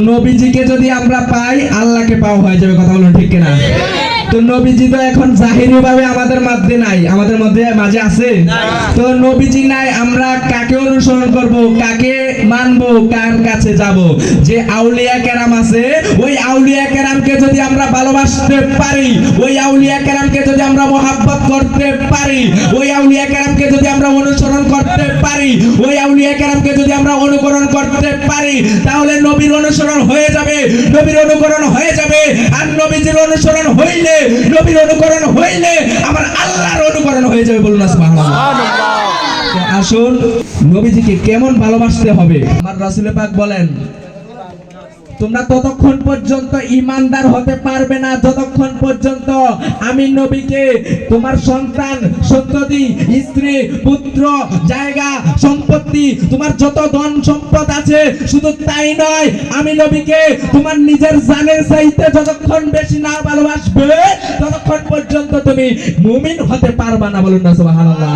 নবীজিকে যদি আমরা পাই আল্লাহকে পাওয়া হয়ে যাবে, কথা বলুন ঠিক কিনা? তো নবীজি তো এখন জাহিরি ভাবে আমাদের মধ্যে নাই, আমাদের মধ্যে মাঝে আছে। তো নবীজি নাই, আমরা কাকে অনুসরণ করব, কাকে মানবো, কার কাছে যাব? যে আউলিয়া কেরাম আছে, ওই আউলিয়া কেরামকে যদি আমরা ভালোবাসতে পারি, ওই আউলিয়া কেরামকে যদি আমরা মহাব্বত করতে পারি, ওই আউলিয়া কেরামকে যদি আমরা অনুসরণ করতে পারি, ওই আউলিয়া কেরামকে যদি আমরা অনুকরণ করতে পারি, তাহলে নবীর অনুসরণ হয়ে যাবে, নবীর অনুকরণ হয়ে যাবে। আর নবীজির অনুসরণ হইলে, নবীর অনুকরণ হইলে আমার আল্লাহর অনুকরণ হয়ে যাবে। বলুন না সুবহানাল্লাহ। আসুন নবীজিকে কেমন ভালোবাসতে হবে। আমার রাসূল পাক বলেন, তোমরা ততক্ষণ পর্যন্ত ঈমানদার হতে পারবে না যতক্ষণ পর্যন্ত আমি নবীকে তোমার সন্তান, সন্ততি, স্ত্রী, পুত্র, জায়গা, সম্পত্তি, তোমার যত ধন সম্পদ আছে, শুধু তাই নয়, আমি নবীকে তোমার নিজের জানের চাইতে যতক্ষণ বেশি না ভালোবাসবে ততক্ষণ পর্যন্ত তুমি মুমিন হতে পারবা না। বলুন না সুবহানাল্লাহ।